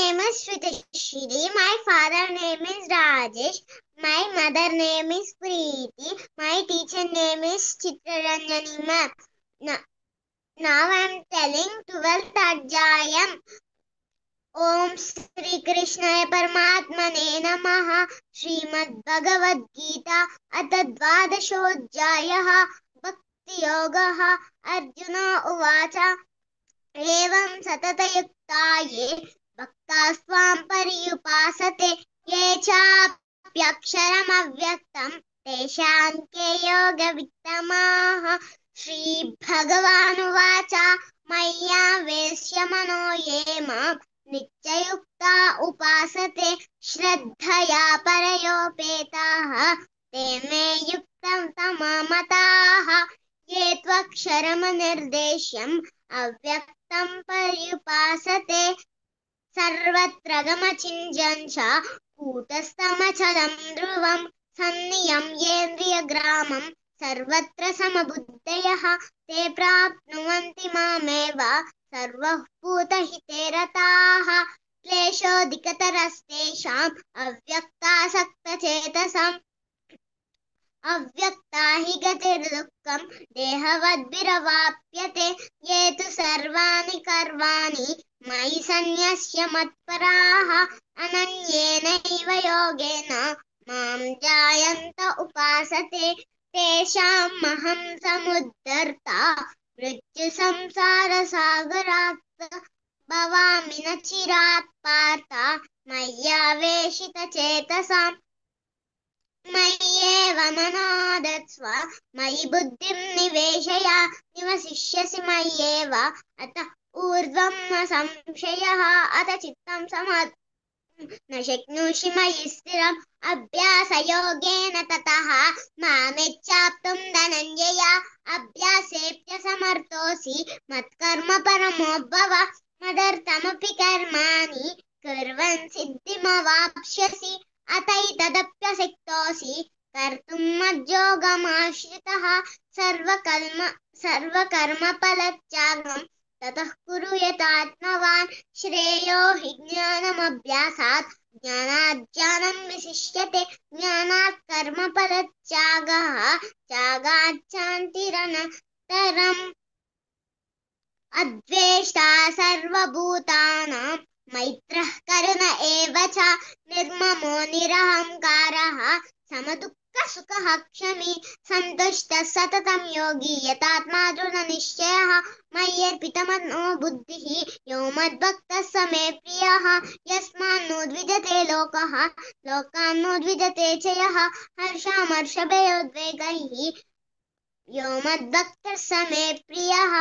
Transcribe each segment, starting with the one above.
name is Shritashri. My father name is Rajesh. My mother name is Preeti. My teacher name is Chitraranjani ma'am. Now I am telling 12th Adhyayam. Om Shri Krishnaya Paramatmane Namaha. Srimad Bhagavad Gita Atha Dvadashodhyayah. Bhakti Yogaha. Arjuna Uvacha. एवं सततयुक्ता ये भक्तास्त्वां पर्युपासते ये चाप्यक्षरमव्यक्तं तेषां के योगवित्तमाः श्रीभगवानुवाच मय्यावेश्य मनो ये मां नित्ययुक्ता उपासते श्रद्धया परयोपेताः ते मे युक्तं तममताः ये त्वक्षरमनिर्देश्यम् अव्यक्तं पर्युपासते सर्वत्र गमचिञ्जं च कूटस्थमचलं ध्रुवं सन्नियम्येन्द्रियग्रामं सर्वत्र समबुद्धयः ते प्राप्नुवन्ति मामेव सर्वभूतहिते रताः क्लेशोऽधिकतरस्तेषाम् अव्यक्तासक्तचेतसाम् अव्यक्ता हि गतिर्दुःखं देहवद्भिरवाप्यते ये तु सर्वाणि कर्माणि मयि सन्न्यस्य मत्पराः अनन्येनैव योगेन मां ध्यायन्त उपासते तेषामहं समुद्धर्ता मृत्युसंसारसागरात् भवामि न चिरात् पार्थ मय्यावेशितचेतसाम् मय्येव मनादत्स्व मयि बुद्धिं निवेशय निवसिष्यसि मय्येव अत ऊर्ध्वं न संशयः अत चित्तं न शक्नोषि मयि स्थिरम् अभ्यासयोगेन ततः मामेच्छाप्तुं धनञ्जय अभ्यासेऽप्यसमर्थोऽसि मत्कर्म परमो भव मदर्थमपि कर्माणि कुर्वन् सिद्धिमवाप्स्यसि अतैतदप्यशक्तोऽसि कर्तुं मज्योगमाश्रितः सर्वकर्मफलत्यागं ततः कुरु यतात्मवान् श्रेयो हि ज्ञानमभ्यासात् ज्ञानाज्ञानं विशिष्यते ज्ञानात् कर्मफलत्यागः त्यागात् शान्तिरनन्तरम् अद्वेष्टा सर्वभूतानां मैत्रः करुण एव च निर्ममो निरहङ्कारः समदुःखसुखः क्षमी सन्तुष्टः सततं योगी यतात्मा दृढनिश्चयः मय्यर्पितमनो बुद्धिः यो मद्भक्तः स मे प्रियः यस्मान्नोद्विजते लोकः लोकान्नोद्विजते च यः हर्षामर्षभयोद्वेगैः यो मद्भक्तः स मे प्रियः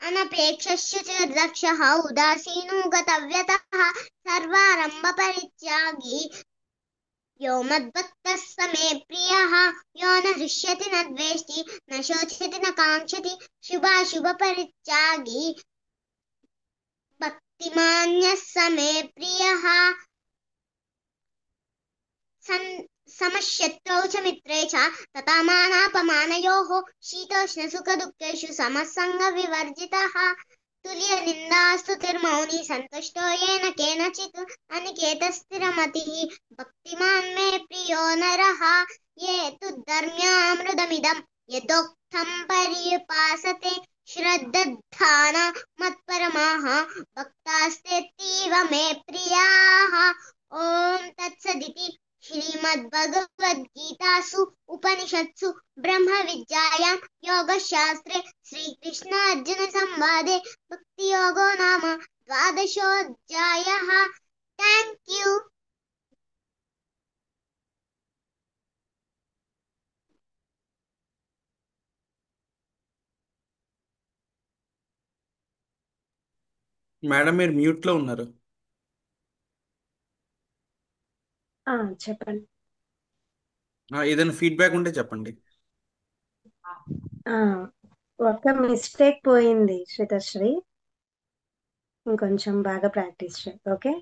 अनपेक्षश्चुतिर्दक्षः उदासीनो गतव्यतः सर्वारम्भपरित्यागी यो मद्भक्तः स मे प्रियः यो न हृष्यति न द्वेष्टि न शोचति न काङ्क्षति शुभाशुभपरित्यागी भक्तिमान्यः स मे प्रियः समशत्रौ च मित्रे च तथा मानापमानयोः शीतोष्णसुखदुःखेषु समसङ्गविवर्जितः तुल्यनिन्दास्तुतिर्मौनी सन्तुष्टो येन केनचित् अनिकेतस्थिरमतिः भक्तिमान् मे प्रियो नरः ये तु धर्म्यामृतमिदं यदोक्तं पर्युपासते श्रद्धान मत्परमाः भक्तास्तेऽतीव मे प्रियाः ॐ तत्सदिति श्रीमद्भगवद्गीतासु उपनिषत्सु ब्रह्मविद्यायां योगशास्त्रे श्रीकृष्णार्जुनसंवादे भक्तियोगो नाम 12ोऽध्यायः। Thank you. మేడం మీరు మ్యూట్ లో ఉన్నారు. చెప్పండి. ఏదైనా ఫీడ్బ్యాక్ ఉంటే చెప్పండి. ఒక్క మిస్టేక్ పోయింది శ్రీతశ్రీ, ఇంకొంచెం బాగా ప్రాక్టీస్ చేయండి. ఓకే.